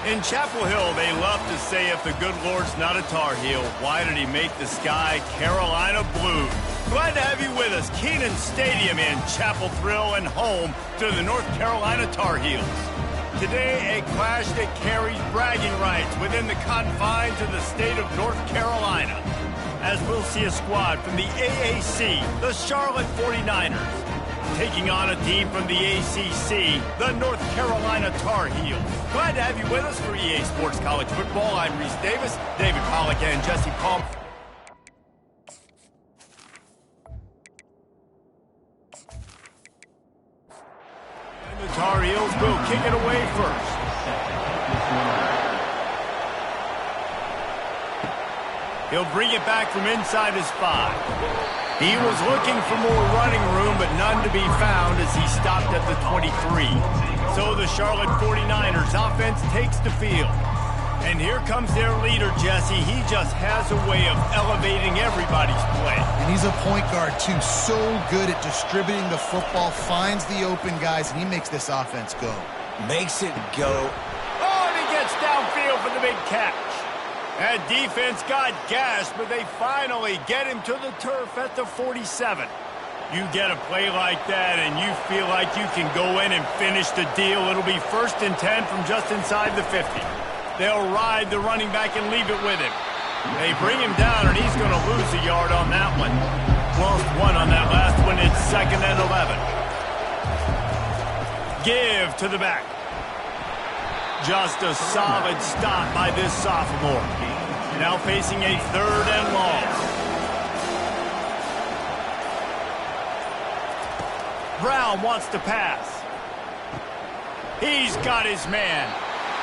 In Chapel Hill, they love to say if the good Lord's not a Tar Heel, why did he make the sky Carolina blue? Glad to have you with us. Kenan Stadium in Chapel Thrill and home to the North Carolina Tar Heels. Today, a clash that carries bragging rights within the confines of the state of North Carolina, as we'll see a squad from the AAC, the Charlotte 49ers, taking on a team from the ACC, the North Carolina Tar Heels. Glad to have you with us for EA Sports College Football. I'm Reese Davis, David Pollack, and Jesse Palm. And the Tar Heels will kick it away first. He'll bring it back from inside his 5. He was looking for more running room, but none to be found as he stopped at the 23. So the Charlotte 49ers offense takes the field. And here comes their leader, Jesse. He just has a way of elevating everybody's play. And he's a point guard, too. So good at distributing the football, finds the open guys, and he makes this offense go. Makes it go. Oh, and he gets downfield for the big catch. That defense got gashed, but they finally get him to the turf at the 47. You get a play like that, and you feel like you can go in and finish the deal. It'll be 1st and 10 from just inside the 50. They'll ride the running back and leave it with him. They bring him down, and he's going to lose a yard on that one. Lost 1 on that last one. It's 2nd and 11. Give to the back. Just a solid stop by this sophomore. Now facing a 3rd and long. Brown wants to pass. He's got his man.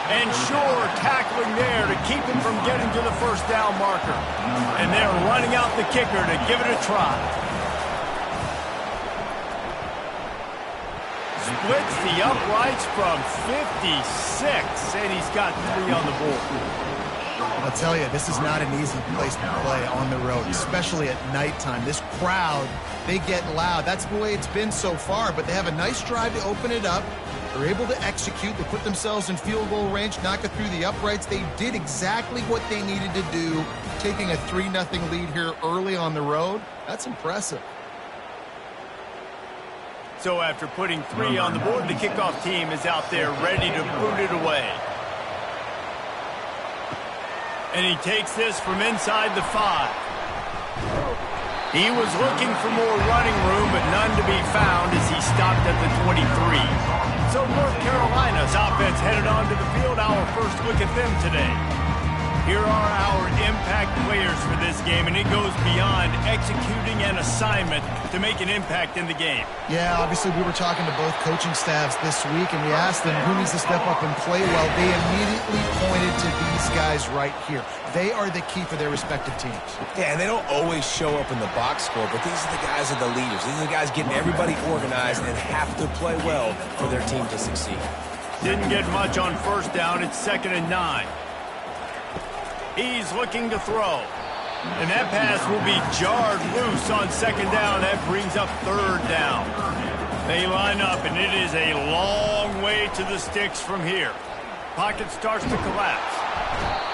And sure, tackling there to keep him from getting to the 1st down marker. And they're running out the kicker to give it a try. Splits the uprights from 56, and he's got 3 on the board. I'll tell you, this is not an easy place to play on the road, especially at nighttime. This crowd, they get loud. That's the way it's been so far, but they have a nice drive to open it up. They're able to execute. They put themselves in field goal range, knock it through the uprights. They did exactly what they needed to do, taking a 3-0 lead here early on the road. That's impressive. So after putting 3 on the board, the kickoff team is out there ready to boot it away. And he takes this from inside the 5. He was looking for more running room, but none to be found as he stopped at the 23. So North Carolina's offense headed onto the field. Our first look at them today. Here are our impact players for this game, and it goes beyond executing an assignment to make an impact in the game. Yeah, obviously we were talking to both coaching staffs this week, and we asked them who needs to step up and play well. They immediately pointed to these guys right here. They are the key for their respective teams. Yeah, and they don't always show up in the box score, but these are the guys that are the leaders. These are the guys getting everybody organized and have to play well for their team to succeed. Didn't get much on 1st down. It's 2nd and 9. He's looking to throw. And that pass will be jarred loose on 2nd down. That brings up 3rd down. They line up, and it is a long way to the sticks from here. Pocket starts to collapse.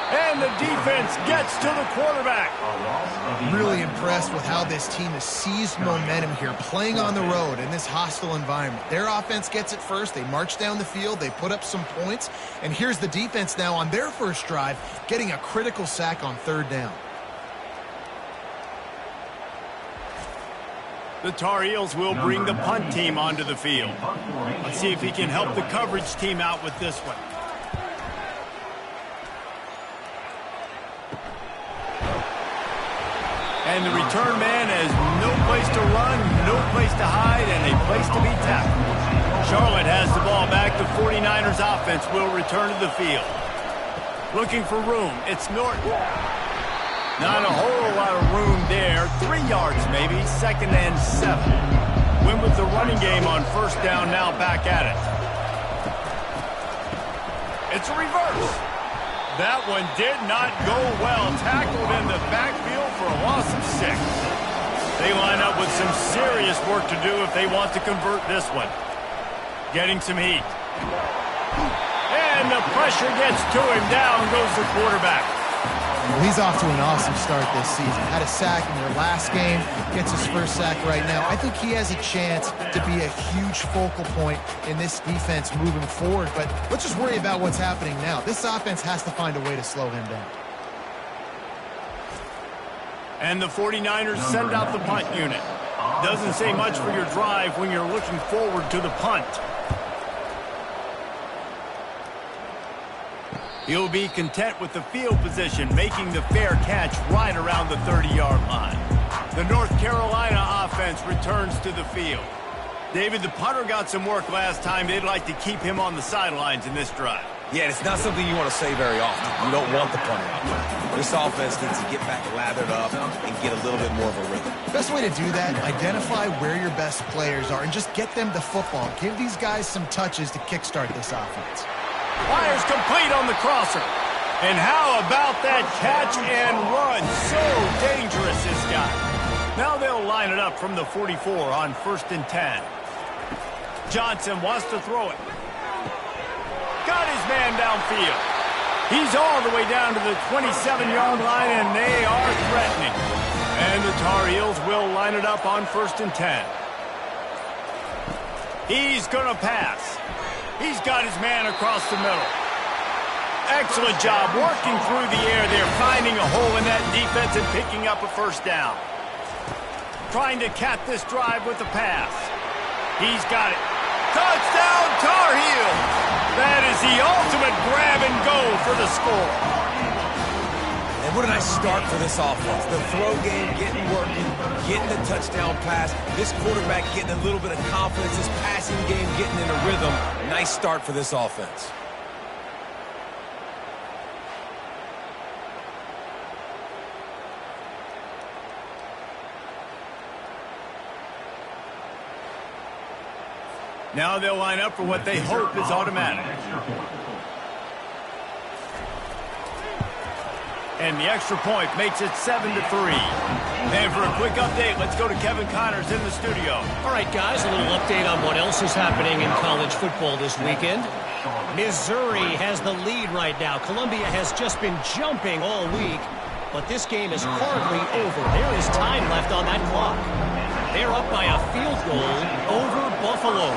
And the defense gets to the quarterback. Really impressed with how this team has seized momentum here, playing on the road in this hostile environment. Their offense gets it first. They march down the field. They put up some points. And here's the defense now on their first drive, getting a critical sack on 3rd down. The Tar Heels will bring the punt team onto the field. Let's see if he can help the coverage team out with this one. And the return man has no place to run, no place to hide, and a place to be tackled. Charlotte has the ball back. The 49ers offense will return to the field. Looking for room. It's Norton. Not a whole lot of room there. 3 yards maybe. 2nd and 7. Win with the running game on 1st down, now back at it. It's a reverse. That one did not go well. Tackled in the backfield for a loss of 6. They line up with some serious work to do if they want to convert this one. Getting some heat. And when the pressure gets to him. Down goes the quarterback. Well, he's off to an awesome start this season. Had a sack in their last game, gets his first sack right now. I think he has a chance to be a huge focal point in this defense moving forward, but let's just worry about what's happening now. This offense has to find a way to slow him down. And the 49ers send out the punt unit. Doesn't say much for your drive when you're looking forward to the punt. He'll be content with the field position, making the fair catch right around the 30-yard line. The North Carolina offense returns to the field. David, the punter got some work last time. They'd like to keep him on the sidelines in this drive. Yeah, it's not something you want to say very often. You don't want the punter out there. This offense needs to get back lathered up and get a little bit more of a rhythm. Best way to do that, identify where your best players are and just get them the football. Give these guys some touches to kickstart this offense. Fires complete on the crosser. And how about that catch and run? So dangerous, this guy. Now they'll line it up from the 44 on 1st and 10. Johnson wants to throw it. Got his man downfield. He's all the way down to the 27-yard line, and they are threatening. And the Tar Heels will line it up on 1st and 10. He's going to pass. He's got his man across the middle. Excellent job working through the air there, finding a hole in that defense and picking up a first down. Trying to cap this drive with the pass. He's got it. Touchdown, Tar Heels! That is the ultimate grab and go for the score. And what a nice start for this offense. The throw game getting working, getting the touchdown pass. This quarterback getting a little bit of confidence. This passing game getting in a rhythm. Nice start for this offense. Now they'll line up for what they hope is automatic. And the extra point makes it 7-3. And for a quick update, let's go to Kevin Connors in the studio. All right, guys, a little update on what else is happening in college football this weekend. Missouri has the lead right now. Columbia has just been jumping all week, but this game is hardly over. There is time left on that clock. They're up by a field goal over Buffalo.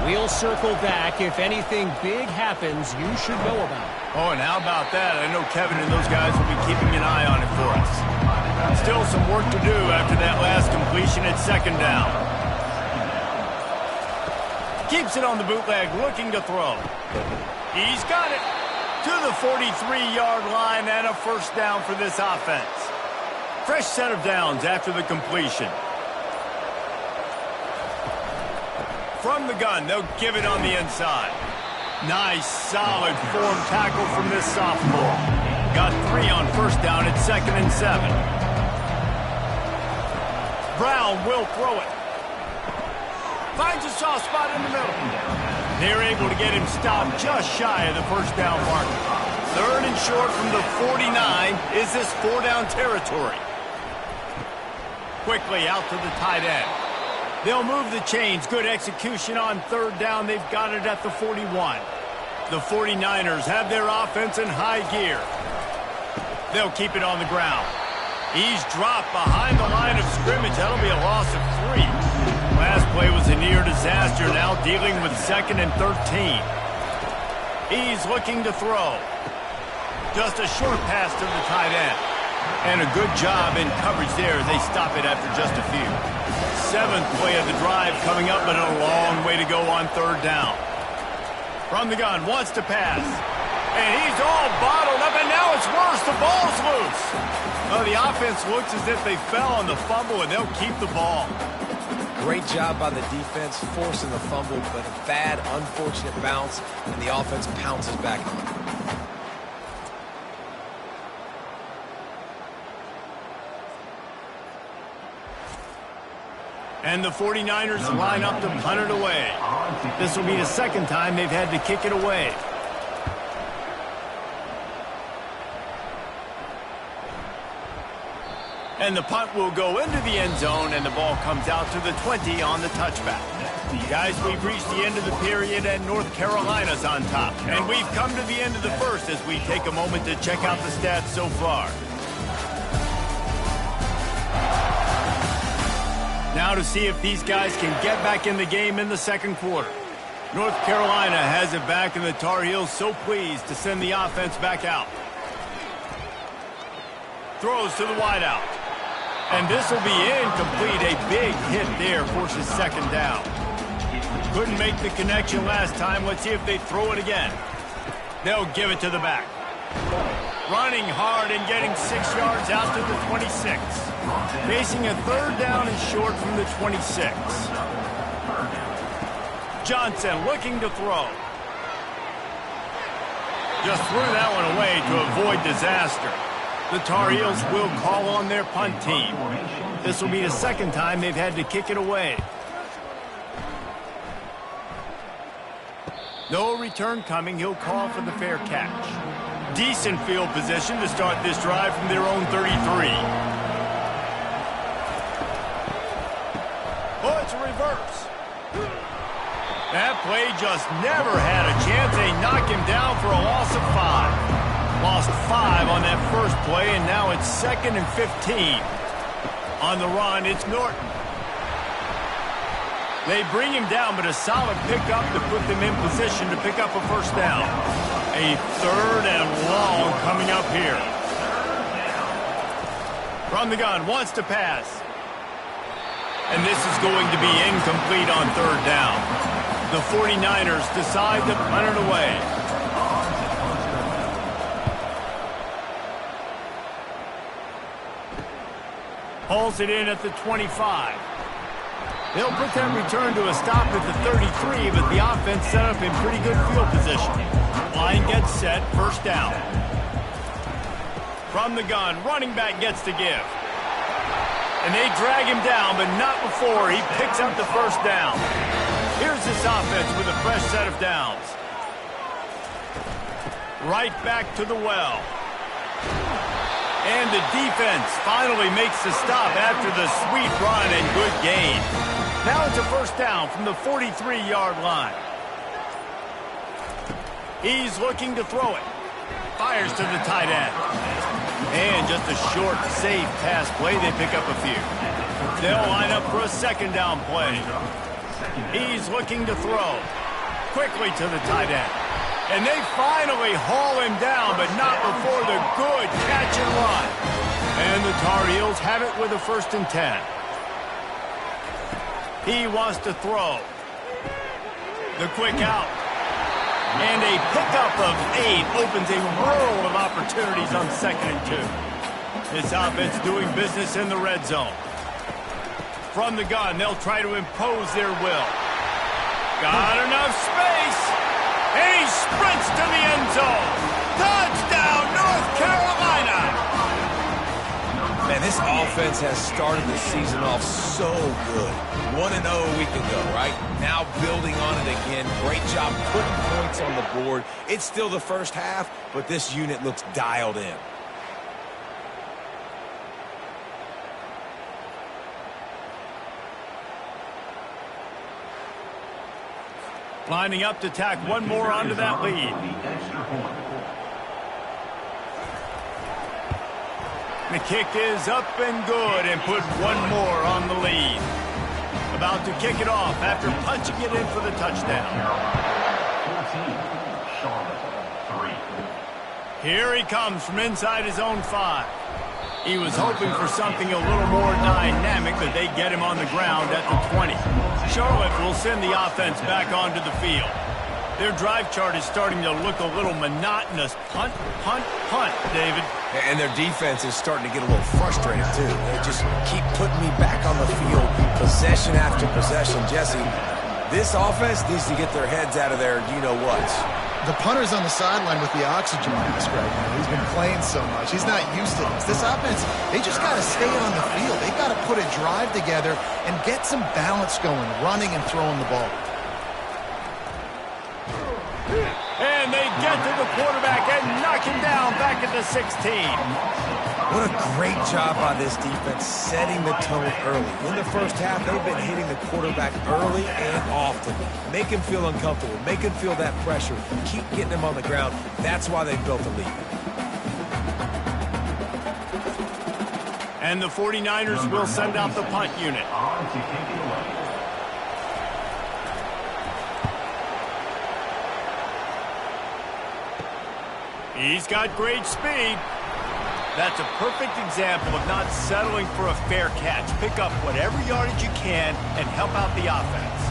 We'll circle back. If anything big happens, you should know about it. Oh, and how about that? I know Kevin and those guys will be keeping an eye on it for us. Still some work to do after that last completion at 2nd down. Keeps it on the bootleg, looking to throw. He's got it to the 43-yard line and a first down for this offense. Fresh set of downs after the completion. From the gun, they'll give it on the inside. Nice, solid form tackle from this sophomore. Got 3 on first down at 2nd and 7. Brown will throw it. Finds a soft spot in the middle. They're able to get him stopped just shy of the first down marker. 3rd and short from the 49. Is this 4-down territory? Quickly out to the tight end. They'll move the chains. Good execution on 3rd down. They've got it at the 41. The 49ers have their offense in high gear. They'll keep it on the ground. He's dropped behind the line of scrimmage. That'll be a loss of 3. Last play was a near disaster. Now dealing with 2nd and 13. He's looking to throw. Just a short pass to the tight end. And a good job in coverage there as they stop it after just a few. 7th play of the drive coming up, but a long way to go on 3rd down. From the gun, wants to pass. And he's all bottled up, and now it's worse. The ball's loose. Well, the offense looks as if they fell on the fumble, and they'll keep the ball. Great job by the defense, forcing the fumble, but a bad, unfortunate bounce, and the offense pounces back on it. And the 49ers line up to punt it away. This will be the 2nd time they've had to kick it away. And the punt will go into the end zone, and the ball comes out to the 20 on the touchback. Guys, we've reached the end of the period, and North Carolina's on top. And we've come to the end of the first as we take a moment to check out the stats so far. Now to see if these guys can get back in the game in the second quarter. North Carolina has it back, and the Tar Heels so pleased to send the offense back out. Throws to the wideout. And this will be incomplete. A big hit there forces second down. Couldn't make the connection last time. Let's see if they throw it again. They'll give it to the back. Running hard and getting 6 yards out to the 26. Facing a third down and short from the 26. Johnson looking to throw. Just threw that one away to avoid disaster. The Tar Heels will call on their punt team. This will be the second time they've had to kick it away. No return coming. He'll call for the fair catch. Decent field position to start this drive from their own 33. Oh, it's a reverse. That play just never had a chance. They knock him down for a loss of 5. Lost 5 on that first play, and now it's 2nd and 15. On the run, it's Norton. They bring him down, but a solid pickup to put them in position to pick up a first down. A third and long coming up here. From the gun, wants to pass. And this is going to be incomplete on third down. The 49ers decide to punt it away. Hauls it in at the 25. They'll put that return to a stop at the 33, but the offense set up in pretty good field position. Line gets set, first down. From the gun, running back gets to give. And they drag him down, but not before he picks up the first down. Here's this offense with a fresh set of downs. Right back to the well. And the defense finally makes the stop after the sweet run and good gain. Now it's a first down from the 43-yard line. He's looking to throw it. Fires to the tight end. And just a short, safe pass play. They pick up a few. They'll line up for a second down play. He's looking to throw. Quickly to the tight end. And they finally haul him down, but not before the good catch and run. And the Tar Heels have it with a 1st and 10. He wants to throw. The quick out. And a pickup of 8 opens a world of opportunities on 2nd and 2. This offense doing business in the red zone. From the gun, they'll try to impose their will. Got enough space. And he sprints to the end zone. Touchdown, North Carolina! Man, this offense has started the season off so good. 1-0 a week ago, right? Now building on it again. Great job putting points on the board. It's still the first half, but this unit looks dialed in. Lining up to tack one more onto that lead. The kick is up and good and put one more on the lead. About to kick it off after punching it in for the touchdown. Here he comes from inside his own 5. He was hoping for something a little more dynamic, but they get him on the ground at the 20. Charlotte will send the offense back onto the field. Their drive chart is starting to look a little monotonous. Punt, punt, punt, David. And their defense is starting to get a little frustrated, too. They just keep putting me back on the field, possession after possession. Jesse, this offense needs to get their heads out of their you-know-whats. The punter's on the sideline with the oxygen mask right now. He's been playing so much. He's not used to this. This offense, they just got to stay on the field. They got to put a drive together and get some balance going, running and throwing the ball. And they get to the quarterback and knock him down back at the 16. What a great job by this defense setting the tone early. In the first half, they've been hitting the quarterback early and often. Make him feel uncomfortable. Make him feel that pressure. Keep getting him on the ground. That's why they built the lead. And the 49ers will send out the punt unit. He's got great speed. That's a perfect example of not settling for a fair catch. Pick up whatever yardage you can and help out the offense.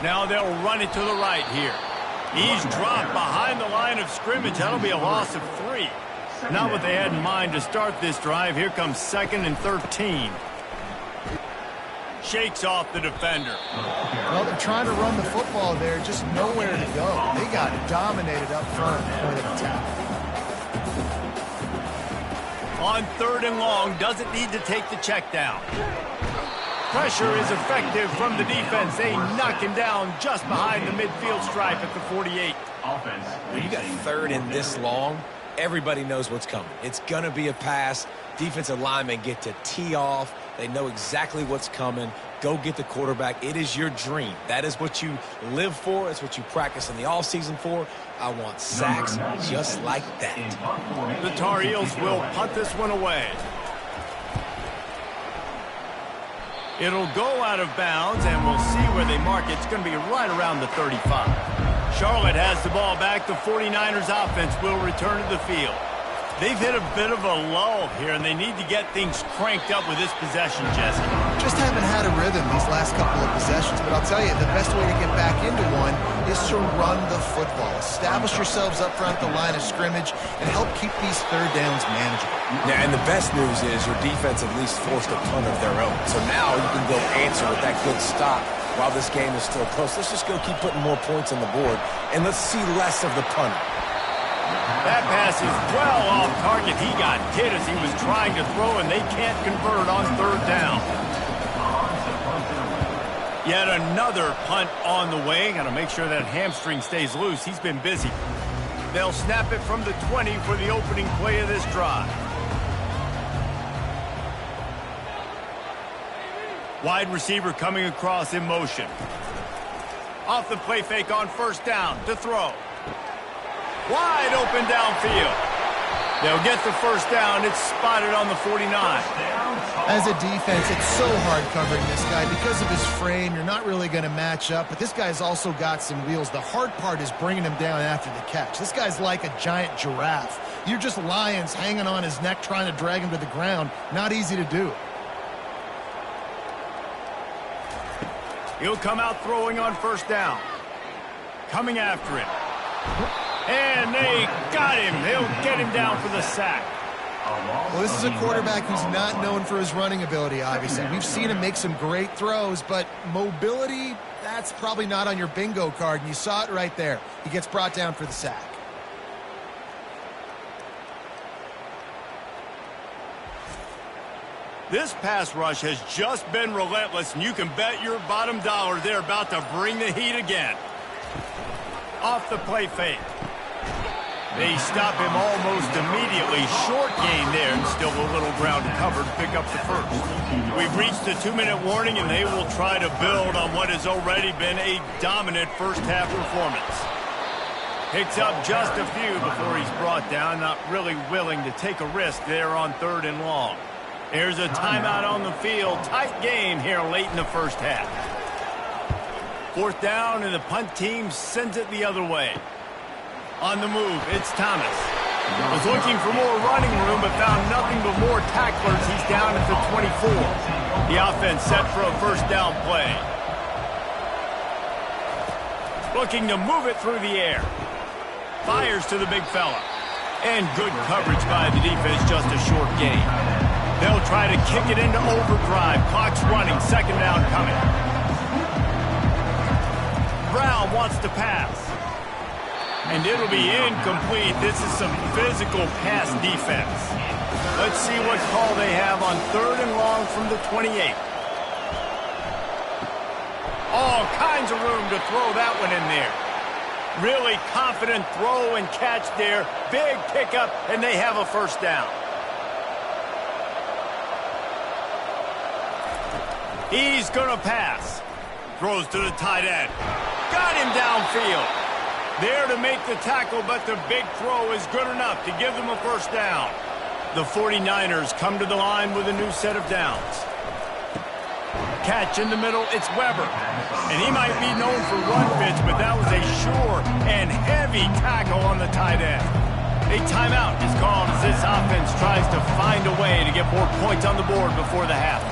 Now they'll run it to the right here. He's dropped behind the line of scrimmage. That'll be a loss of 3. Not what they had in mind to start this drive. Here comes 2nd and 13. Shakes off the defender. Well, they're trying to run the football there, just nowhere to go. They got dominated up front at the point of attack. On 3rd and long, doesn't need to take the check down. Pressure is effective from the defense. They knock him down just behind the midfield stripe at the 48. When you got 3rd and this long, everybody knows what's coming. It's going to be a pass. Defensive linemen get to tee off. They know exactly what's coming. Go get the quarterback. It is your dream. That is what you live for. It's what you practice in the offseason for. I want sacks just like that. The Tar Heels will punt this one away. It'll go out of bounds, and we'll see where they mark it. It's going to be right around the 35. Charlotte has the ball back. The 49ers offense will return to the field. They've hit a bit of a lull here, and they need to get things cranked up with this possession, Jesse. Just haven't had a rhythm these last couple of possessions, but I'll tell you, the best way to get back into one is to run the football. Establish yourselves up front at the line of scrimmage and help keep these 3rd downs manageable. Yeah, and the best news is your defense at least forced a punt of their own. So now you can go answer with that good stop while this game is still close. Let's just go keep putting more points on the board, and let's see less of the punter. That pass is well off target. He got hit as he was trying to throw, and they can't convert on 3rd down. Yet another punt on the way. Got to make sure that hamstring stays loose. He's been busy. They'll snap it from the 20 for the opening play of this drive. Wide receiver coming across in motion. Off the play fake on 1st down to throw. Wide open downfield. They'll get the 1st down. It's spotted on the 49. As a defense, it's so hard covering this guy. Because of his frame, you're not really going to match up, but this guy's also got some wheels. The hard part is bringing him down after the catch. This guy's like a giant giraffe. You're just lions hanging on his neck trying to drag him to the ground. Not easy to do. He'll come out throwing on 1st down. Coming after him. And they got him. They'll get him down for the sack. Well, this is a quarterback who's not known for his running ability, obviously. We've seen him make some great throws, but mobility, that's probably not on your bingo card, and you saw it right there. He gets brought down for the sack. This pass rush has just been relentless, and you can bet your bottom dollar they're about to bring the heat again. Off the play fake. They stop him almost immediately. Short gain there, and still a little ground covered to pick up the 1st. We've reached the 2-minute warning, and they will try to build on what has already been a dominant first-half performance. Picks up just a few before he's brought down, not really willing to take a risk there on 3rd and long. There's a timeout on the field. Tight game here late in the first half. 4th down, and the punt team sends it the other way. On the move, it's Thomas. Was looking for more running room, but found nothing but more tacklers. He's down at the 24. The offense set for a 1st down play. Looking to move it through the air. Fires to the big fella. And good coverage by the defense, just a short gain. They'll try to kick it into overdrive. Clock's running, 2nd down coming. Brown wants to pass. And it'll be incomplete. This is some physical pass defense. Let's see what call they have on 3rd and long from the 28. All kinds of room to throw that one in there. Really confident throw and catch there. Big pickup, and they have a first down. He's going to pass. Throws to the tight end. Got him downfield. There to make the tackle, but the big throw is good enough to give them a first down. The 49ers come to the line with a new set of downs. Catch in the middle, it's Weber. And he might be known for run fits, but that was a sure and heavy tackle on the tight end. A timeout is called as this offense tries to find a way to get more points on the board before the half.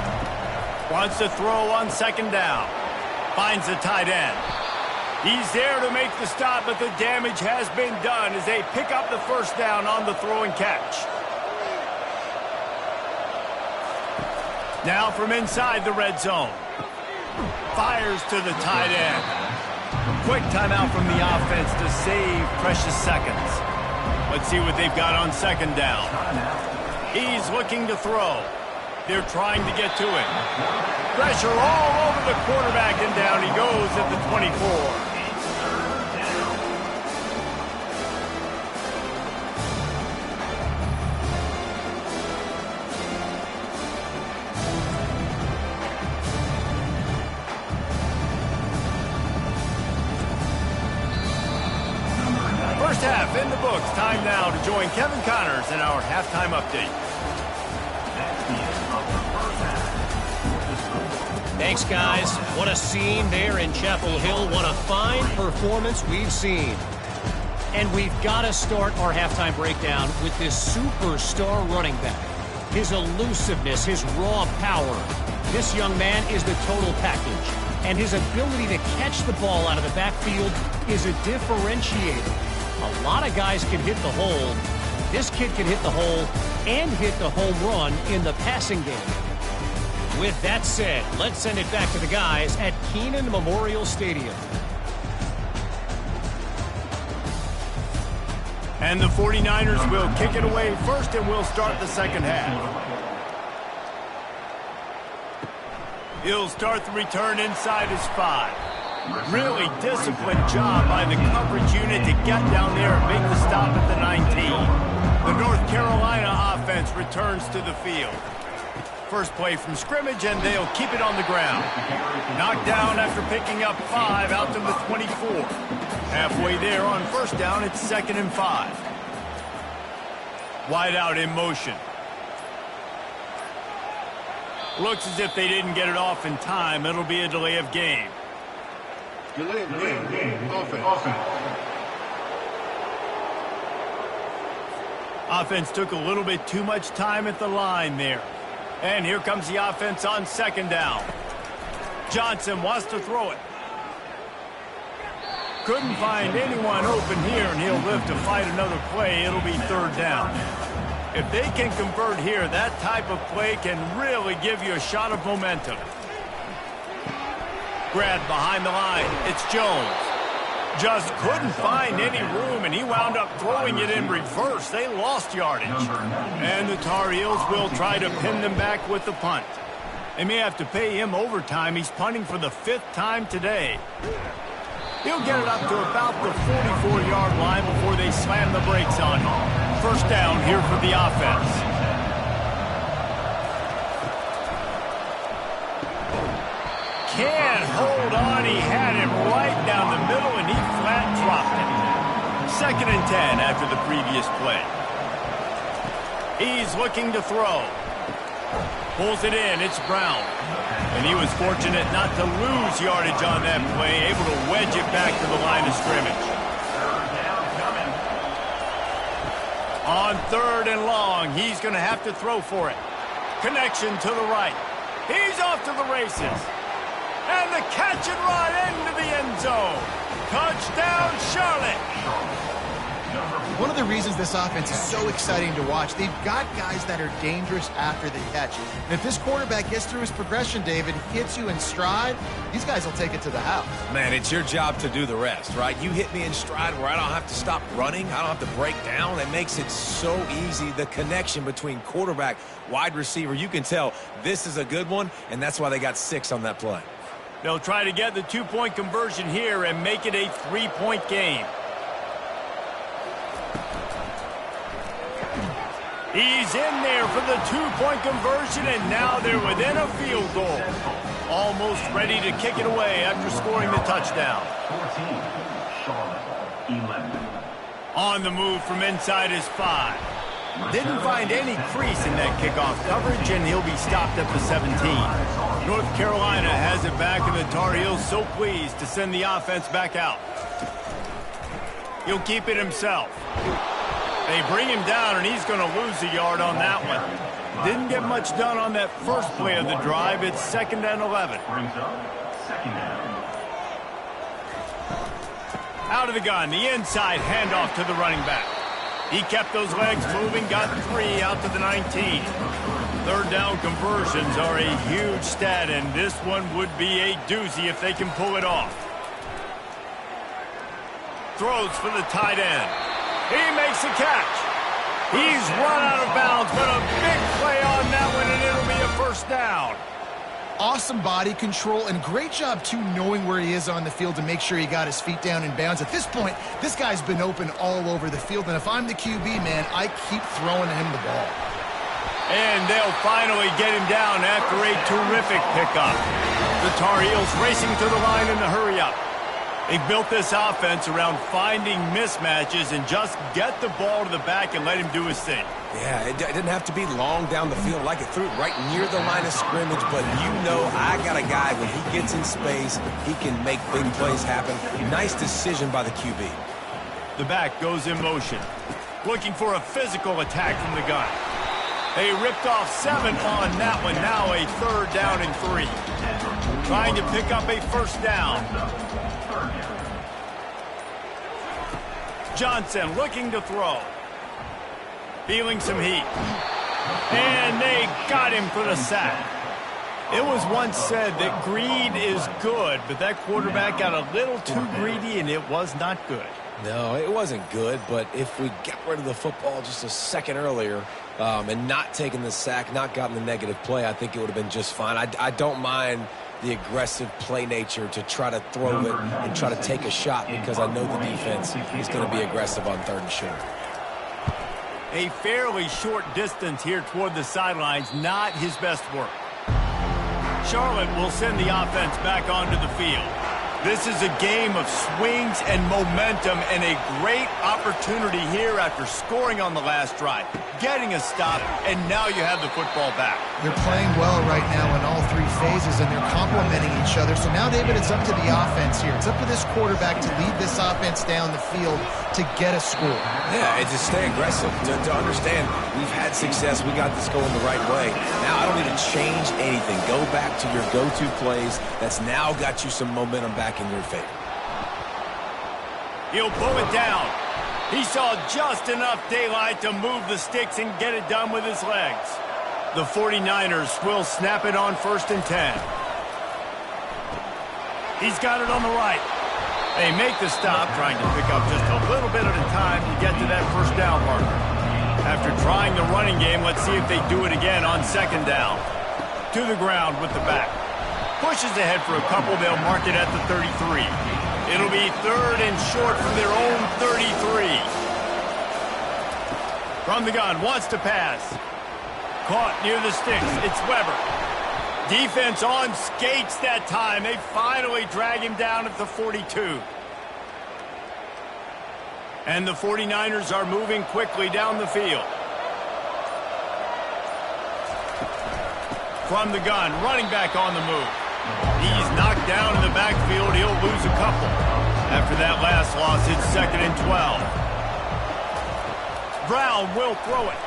Wants to throw on second down. Finds the tight end. He's there to make the stop, but the damage has been done as they pick up the first down on the throw and catch. Now from inside the red zone. Fires to the tight end. Quick timeout from the offense to save precious seconds. Let's see what they've got on second down. He's looking to throw. They're trying to get to him. Pressure all over the quarterback, and down he goes at the 24. First half in the books. Time now to join Kevin Connors in our halftime update. Thanks, guys. What a scene there in Chapel Hill. What a fine performance we've seen. And we've got to start our halftime breakdown with this superstar running back. His elusiveness, his raw power. This young man is the total package. And his ability to catch the ball out of the backfield is a differentiator. A lot of guys can hit the hole. This kid can hit the hole and hit the home run in the passing game. With that said, let's send it back to the guys at Kenan Memorial Stadium. And the 49ers will kick it away first, and we'll start the second half. He'll start the return inside his 5. Really disciplined job by the coverage unit to get down there and make the stop at the 19. The North Carolina offense returns to the field. First play from scrimmage, and they'll keep it on the ground. Knocked down after picking up 5 out to the 24. Halfway there on first down, it's 2nd and 5. Wide out in motion. Looks as if they didn't get it off in time. It'll be a delay of game. Delay of game. Offense. Offense took a little bit too much time at the line there. And here comes the offense on second down. Johnson wants to throw it. Couldn't find anyone open here, and he'll live to fight another play. It'll be 3rd down. If they can convert here, that type of play can really give you a shot of momentum. Grabbed behind the line. It's Jones. Just couldn't find any room, and he wound up throwing it in reverse. They lost yardage. And the Tar Heels will try to pin them back with the punt. They may have to pay him overtime. He's punting for the 5th time today. He'll get it up to about the 44-yard line before they slam the brakes on him. First down here for the offense. Can't hold on. He had him right down the middle, and he flat dropped it. 2nd and 10 after the previous play. He's looking to throw. Pulls it in. It's Brown. And he was fortunate not to lose yardage on that play, able to wedge it back to the line of scrimmage. On 3rd and long, he's going to have to throw for it. Connection to the right. He's off to the races. And the catch and run into the end zone. Touchdown, Charlotte. One of the reasons this offense is so exciting to watch, they've got guys that are dangerous after the catch. And if this quarterback gets through his progression, David, hits you in stride, these guys will take it to the house. Man, it's your job to do the rest, right? You hit me in stride where I don't have to stop running. I don't have to break down. It makes it so easy. The connection between quarterback, wide receiver, you can tell this is a good one, and that's why they got 6 on that play. They'll try to get the two-point conversion here and make it a three-point game. He's in there for the two-point conversion, and now they're within a field goal. Almost ready to kick it away after scoring the touchdown. 14, Charlotte, 11. On the move from inside his 5. Didn't find any crease in that kickoff coverage, and he'll be stopped at the 17. North Carolina has it back, and the Tar Heels so pleased to send the offense back out. He'll keep it himself. They bring him down, and he's going to lose a yard on that one. Didn't get much done on that first play of the drive. It's 2nd and 11. Brings up 2nd down. Out of the gun, the inside handoff to the running back. He kept those legs moving, got 3 out to the 19. Third down conversions are a huge stat, and this one would be a doozy if they can pull it off. Throws for the tight end. He makes the catch. He's run out of bounds, but a big play on that one, and it'll be a first down. Awesome body control and great job, too, knowing where he is on the field to make sure he got his feet down in bounds. At this point, this guy's been open all over the field, and if I'm the QB, man, I keep throwing him the ball. And they'll finally get him down after a terrific pickup. The Tar Heels racing to the line in the hurry-up. They built this offense around finding mismatches and just get the ball to the back and let him do his thing. Yeah, it didn't have to be long down the field. Like it threw it right near the line of scrimmage, but you know I got a guy, when he gets in space, he can make big plays happen. Nice decision by the QB. The back goes in motion, looking for a physical attack from the gun. They ripped off 7 on that one. Now a 3rd down and 3. Trying to pick up a first down. Johnson looking to throw. Feeling some heat. And they got him for the sack. It was once said that greed is good, but that quarterback got a little too greedy, and it was not good. No, it wasn't good, but if we got rid of the football just a second earlier and not taking the sack, not gotten the negative play, I think it would have been just fine. I don't mind the aggressive play nature to try to throw it and try to take a shot, because I know the defense is going to be aggressive on 3rd and short. A fairly short distance here toward the sidelines, not his best work. Charlotte will send the offense back onto the field. This is a game of swings and momentum, and a great opportunity here after scoring on the last drive, getting a stop, and now you have the football back. They're playing well right now in all 3 phases, and they're complementing each other. So now, David, it's up to the offense here. It's up to this quarterback to lead this offense down the field to get a score. Yeah, and just stay aggressive. To understand, we've had success. We got this going the right way. Now I don't need to change anything. Go back to your go-to plays. That's now got you some momentum back in your favor. He'll pull it down. He saw just enough daylight to move the sticks and get it done with his legs. The 49ers will snap it on 1st and 10. He's got it on the right. They make the stop, trying to pick up just a little bit at a time to get to that first down marker. After trying the running game, let's see if they do it again on 2nd down. To the ground with the back. Pushes ahead for a couple. They'll mark it at the 33. It'll be 3rd and short from their own 33. From the gun, wants to pass. Caught near the sticks. It's Weber. Defense on skates that time. They finally drag him down at the 42. And the 49ers are moving quickly down the field. From the gun, running back on the move. He's knocked down in the backfield. He'll lose a couple. After that last loss, it's 2nd and 12. Brown will throw it.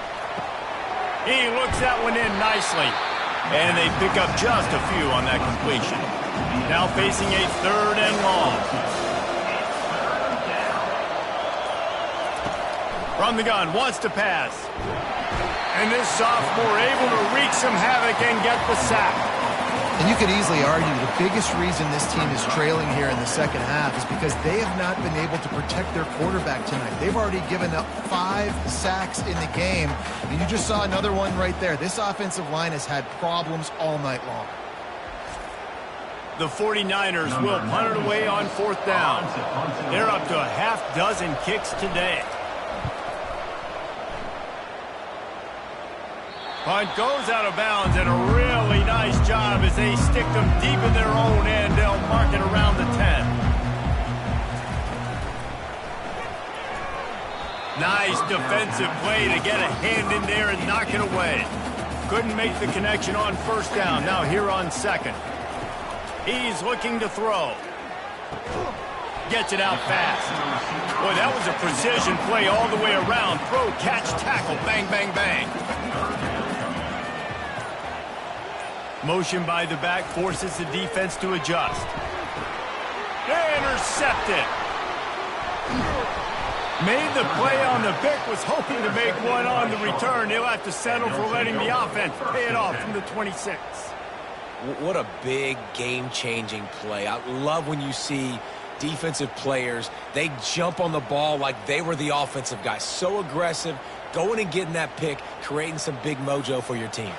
He looks that one in nicely. And they pick up just a few on that completion. Now facing a 3rd and long. From the gun, wants to pass. And this sophomore able to wreak some havoc and get the sack. And you could easily argue the biggest reason this team is trailing here in the second half is because they have not been able to protect their quarterback tonight. They've already given up 5 sacks in the game, and you just saw another one right there. This offensive line has had problems all night long. The 49ers will punt it away on 4th down. They're up to a half dozen kicks today. Punt goes out of bounds, and a really nice job as they stick them deep in their own end. They'll mark it around the 10. Nice defensive play to get a hand in there and knock it away. Couldn't make the connection on 1st down. Now here on 2nd. He's looking to throw. Gets it out fast. Boy, that was a precision play all the way around. Throw, catch, tackle, bang, bang, bang. Motion by the back forces the defense to adjust. Intercepted. Made the play on the pick, was hoping to make one on the return. He'll have to settle for letting the offense pay it off from the 26. What a big game-changing play. I love when you see defensive players, they jump on the ball like they were the offensive guy. So aggressive, going and getting that pick, creating some big mojo for your team.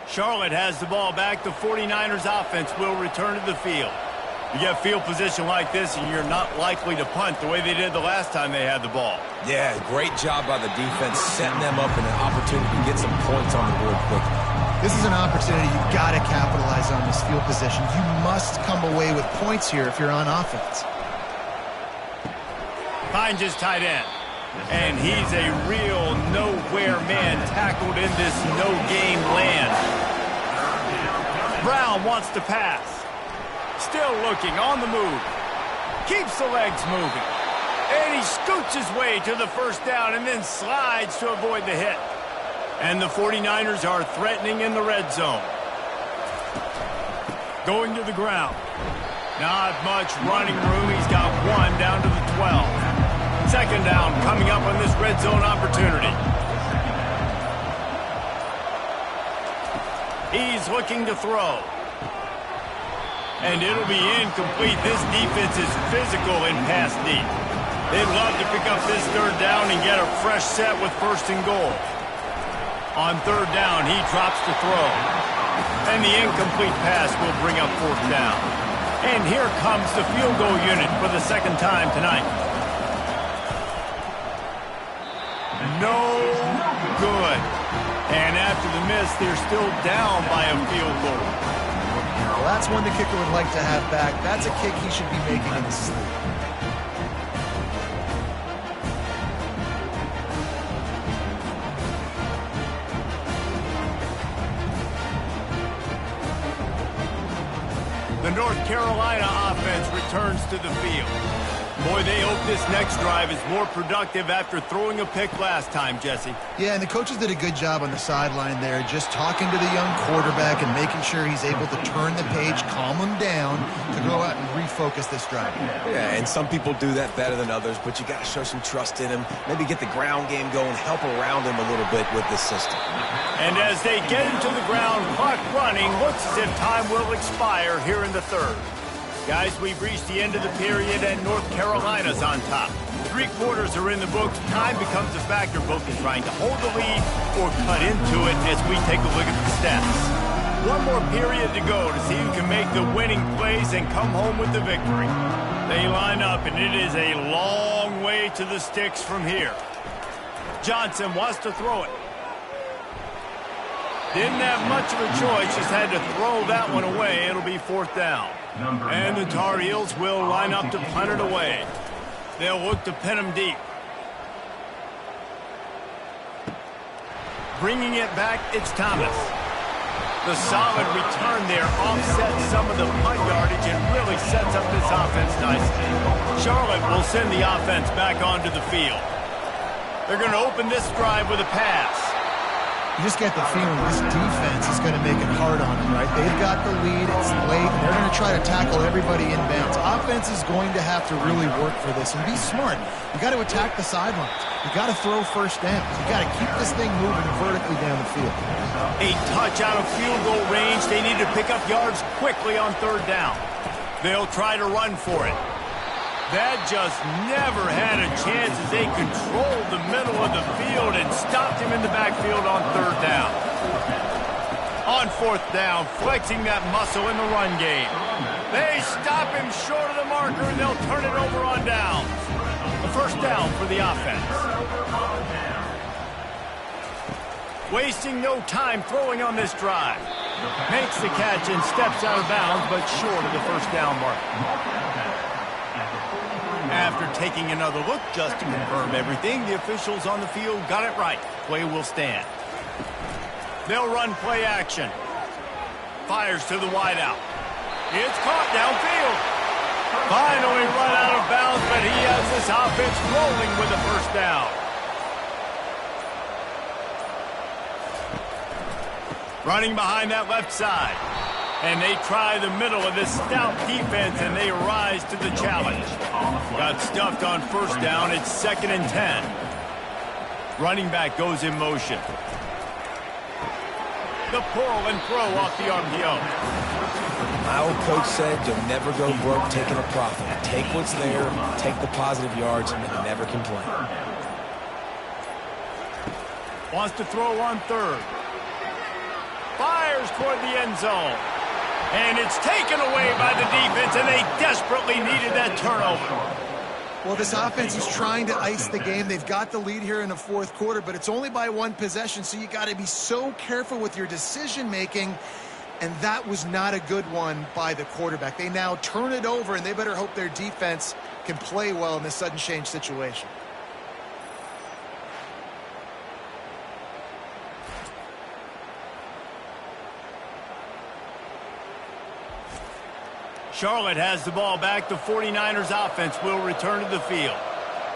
Charlotte has the ball back. The 49ers offense will return to the field. You get field position like this, and you're not likely to punt the way they did the last time they had the ball. Yeah, great job by the defense, setting them up in an opportunity to get some points on the board quickly. This is an opportunity you've got to capitalize on this field position. You must come away with points here if you're on offense. Finds his tight end. And he's a real nowhere man tackled in this no-game land. Brown wants to pass. Still looking, on the move. Keeps the legs moving. And he scoots his way to the 1st down and then slides to avoid the hit. And the 49ers are threatening in the red zone. Going to the ground. Not much running room. He's got one down to the 12. 2nd down coming up on this red zone opportunity. He's looking to throw. And it'll be incomplete. This defense is physical and pass deep. They'd love to pick up this 3rd down and get a fresh set with 1st and goal. On 3rd down, he drops the throw. And the incomplete pass will bring up 4th down. And here comes the field goal unit for the 2nd time tonight. No good. And after the miss, they're still down by a field goal. Well, that's one the kicker would like to have back. That's a kick he should be making in his sleep. The North Carolina offense returns to the field. Boy, they hope this next drive is more productive after throwing a pick last time, Jesse. Yeah, and the coaches did a good job on the sideline there, just talking to the young quarterback and making sure he's able to turn the page, calm him down, to go out and refocus this drive. Yeah, and some people do that better than others, but you got to show some trust in him, maybe get the ground game going, help around him a little bit with this system. And as they get into the ground, clock running, looks as if time will expire here in the 3rd. Guys, we've reached the end of the period, and North Carolina's on top. 3 quarters are in the books. Time becomes a factor, both in trying to hold the lead or cut into it as we take a look at the stats. One more period to go to see who can make the winning plays and come home with the victory. They line up, and it is a long way to the sticks from here. Johnson wants to throw it. Didn't have much of a choice, just had to throw that one away. It'll be 4th down. And the Tar Heels will line up to punt it away. They'll look to pin him deep. Bringing it back, it's Thomas. The solid return there offsets some of the punt yardage and really sets up this offense nicely. Charlotte will send the offense back onto the field. They're going to open this drive with a pass. You just get the feeling this defense is going to make it hard on them, right? They've got the lead, it's late, and they're going to try to tackle everybody inbounds. Offense is going to have to really work for this and be smart. You got to attack the sidelines. You got to throw 1st downs. You got to keep this thing moving vertically down the field. A touch out of field goal range. They need to pick up yards quickly on 3rd down. They'll try to run for it. That just never had a chance as they controlled the middle of the field and stopped him in the backfield on third down. On fourth down, flexing that muscle in the run game. They stop him short of the marker, and they'll turn it over on downs. A first down for the offense. Wasting no time throwing on this drive. Makes the catch and steps out of bounds, but short of the first down mark. After taking another look just to confirm everything, the officials on the field got it right. Play will stand. They'll run play action. Fires to the wideout. It's caught downfield. Finally run out of bounds, but he has this offense rolling with a first down. Running behind that left side. And they try the middle of this stout defense, and they rise to the challenge. Got stuffed on first down. It's 2nd and 10. Running back goes in motion. The pull and throw off the RPO. My old coach said you'll never go broke taking a profit. Take what's there, take the positive yards, and never complain. Wants to throw on third. Fires toward the end zone. And it's taken away by the defense, and they desperately needed that turnover. Well, this offense is trying to ice the game. They've got the lead here in the fourth quarter, but it's only by one possession, so you got to be so careful with your decision-making, and that was not a good one by the quarterback. They now turn it over, and they better hope their defense can play well in this sudden change situation. Charlotte has the ball back. The 49ers offense will return to the field.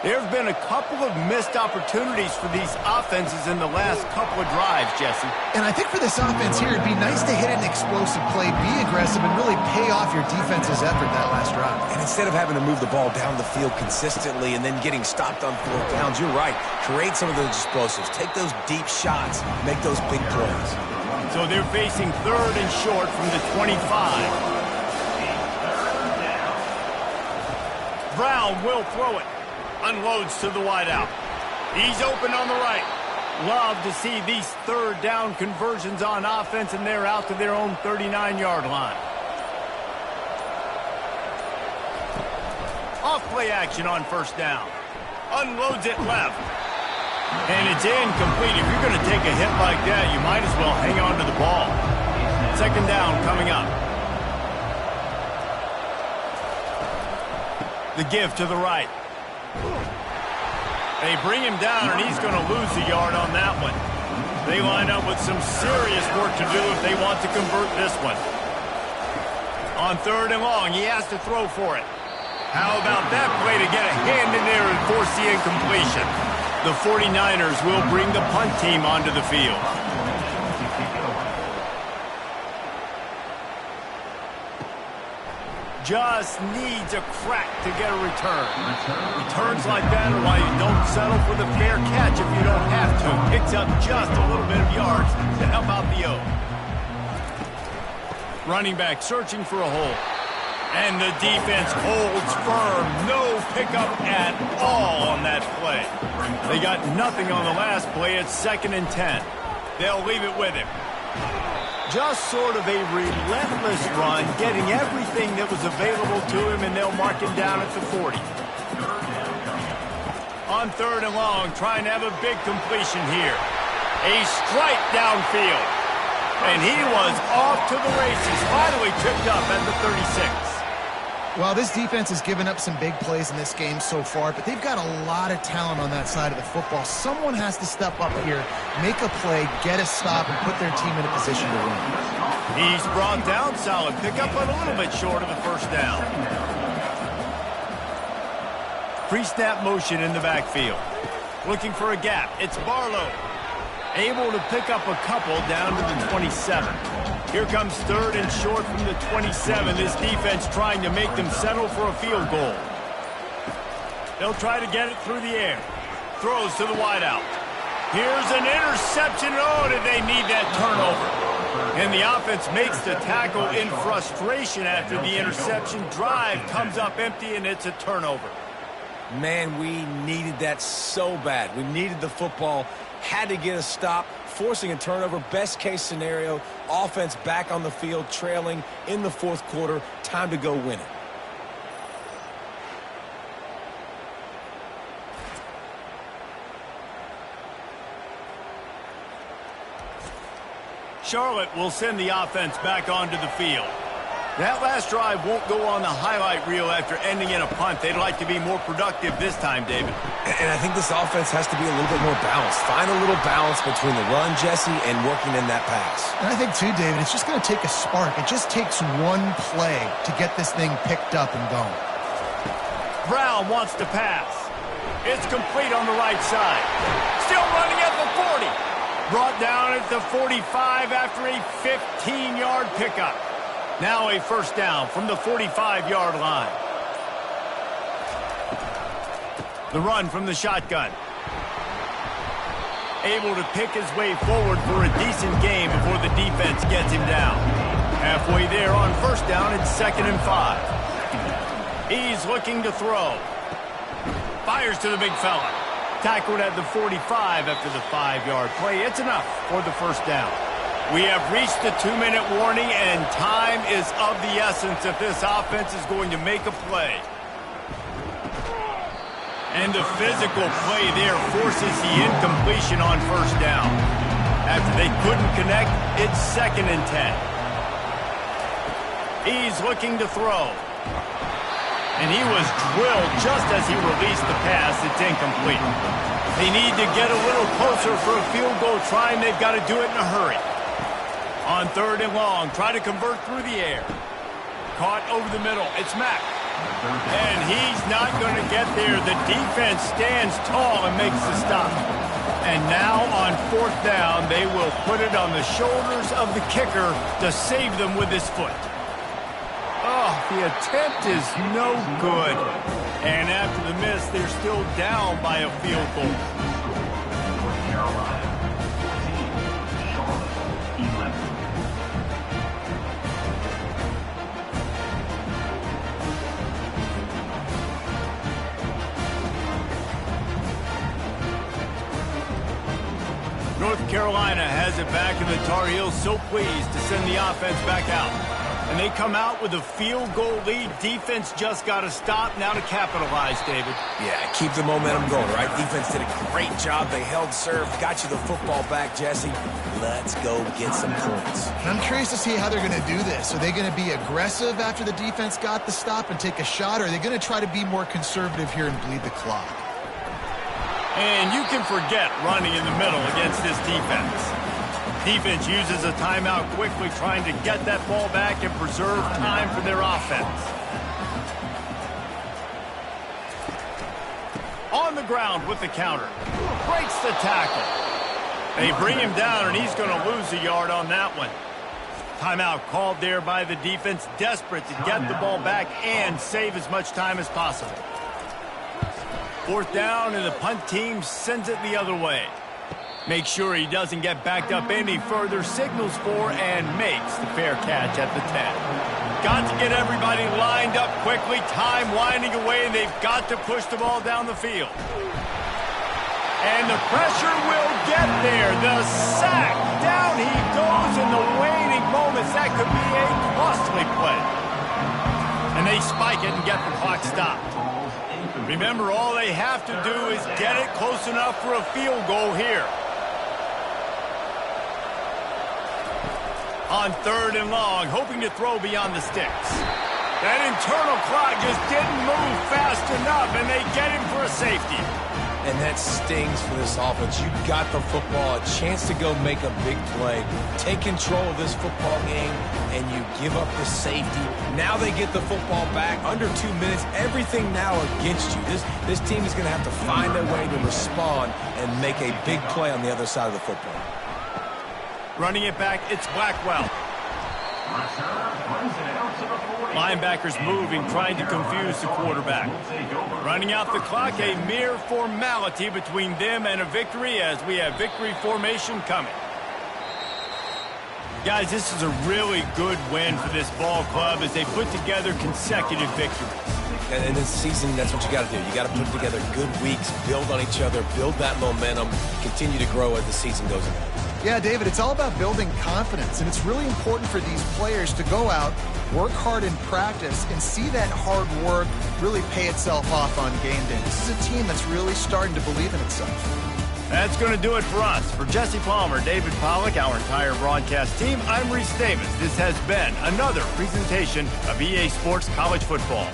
There have been a couple of missed opportunities for these offenses in the last couple of drives, Jesse. And I think for this offense here, it'd be nice to hit an explosive play, be aggressive, and really pay off your defense's effort that last drive. And instead of having to move the ball down the field consistently and then getting stopped on fourth downs, you're right. Create some of those explosives. Take those deep shots. Make those big plays. So they're facing third and short from the 25. Brown will throw it. Unloads to the wideout. He's open on the right. Love to see these third down conversions on offense, and they're out to their own 39-yard line. Off play action on first down. Unloads it left. And it's incomplete. If you're going to take a hit like that, you might as well hang on to the ball. 2nd down coming up. The give to the right. They bring him down, and he's going to lose a yard on that one. They line up with some serious work to do if they want to convert this one. On 3rd and long, he has to throw for it. How about that play to get a hand in there and force the incompletion? The 49ers will bring the punt team onto the field. Just needs a crack to get a return. Returns like that are why you don't settle for the fair catch if you don't have to. Picks up just a little bit of yards to help out the O. Running back searching for a hole. And the defense holds firm. No pickup at all on that play. They got nothing on the last play. It's 2nd and 10. They'll leave it with him. Just sort of a relentless run, getting everything that was available to him, and they'll mark him down at the 40. On 3rd and long, trying to have a big completion here. A strike downfield. And he was off to the races, finally tripped up at the 36. Well, this defense has given up some big plays in this game so far, but they've got a lot of talent on that side of the football. Someone has to step up here, make a play, get a stop, and put their team in a position to win. He's brought down solid. Pick up a little bit short of the first down. Pre-snap motion in the backfield. Looking for a gap. It's Barlow. Able to pick up a couple down to the 27. Here comes 3rd and short from the 27. This defense trying to make them settle for a field goal. They'll try to get it through the air. Throws to the wideout. Here's an interception. Oh, did they need that turnover? And the offense makes the tackle in frustration after the interception. Drive comes up empty, and it's a turnover. Man, we needed that so bad. We needed the football, had to get a stop, forcing a turnover. Best case scenario, offense back on the field, trailing in the fourth quarter. Time to go win it. Charlotte will send the offense back onto the field. That last drive won't go on the highlight reel after ending in a punt. They'd like to be more productive this time, David. And I think this offense has to be a little bit more balanced. Find a little balance between the run, Jesse, and working in that pass. And I think, too, David, it's just going to take a spark. It just takes one play to get this thing picked up and going. Brown wants to pass. It's complete on the right side. Still running at the 40. Brought down at the 45 after a 15-yard pickup. Now a first down from the 45-yard line. The run from the shotgun. Able to pick his way forward for a decent game before the defense gets him down. Halfway there on first down, it's 2nd and 5. He's looking to throw. Fires to the big fella. Tackled at the 45 after the 5-yard play. It's enough for the first down. We have reached the 2-minute warning, and time is of the essence if this offense is going to make a play. And the physical play there forces the incompletion on first down. After they couldn't connect, it's 2nd and 10. He's looking to throw. And he was drilled just as he released the pass. It's incomplete. They need to get a little closer for a field goal try, and they've got to do it in a hurry. On 3rd and long, try to convert through the air. Caught over the middle. It's Mack. And he's not going to get there. The defense stands tall and makes the stop. And now on 4th down, they will put it on the shoulders of the kicker to save them with his foot. Oh, the attempt is no good. And after the miss, they're still down by a field goal. North Carolina, 14, Charlotte, 11. North Carolina has it back, and the Tar Heels so pleased to send the offense back out. And they come out with a field goal lead. Defense just got to stop now to capitalize, David. Yeah, keep the momentum going, right? Defense did a great job. They held serve, got you the football back, Jesse. Let's go get some points. And I'm curious to see how they're going to do this. Are they going to be aggressive after the defense got the stop and take a shot, or are they going to try to be more conservative here and bleed the clock? And you can forget running in the middle against this defense. Defense uses a timeout quickly, trying to get that ball back and preserve time for their offense. On the ground with the counter. Breaks the tackle. They bring him down, and he's going to lose a yard on that one. Timeout called there by the defense, desperate to get the ball back and save as much time as possible. 4th down, and the punt team sends it the other way. Make sure he doesn't get backed up any further, signals for and makes the fair catch at the 10. Got to get everybody lined up quickly, time winding away, and they've got to push the ball down the field. And the pressure will get there. The sack, down he goes in the waning moments. That could be a costly play. And they spike it and get the clock stopped. Remember, all they have to do is get it close enough for a field goal here. On 3rd and long, hoping to throw beyond the sticks. That internal clock just didn't move fast enough, and they get him for a safety. And that stings for this offense. You got the football, a chance to go make a big play, take control of this football game, and you give up the safety. Now they get the football back under 2 minutes. Everything now against you. This team is going to have to find a way to respond and make a big play on the other side of the football. Running it back, it's Blackwell. Linebackers moving, trying to confuse the quarterback. Running out the clock, a mere formality between them and a victory as we have victory formation coming. Guys, this is a really good win for this ball club as they put together consecutive victories. And in this season, that's what you got to do. You got to put together good weeks, build on each other, build that momentum, continue to grow as the season goes on. Yeah, David, it's all about building confidence, and it's really important for these players to go out, work hard in practice, and see that hard work really pay itself off on game day. This is a team that's really starting to believe in itself. That's going to do it for us. For Jesse Palmer, David Pollack, our entire broadcast team, I'm Reese Davis. This has been another presentation of EA Sports College Football.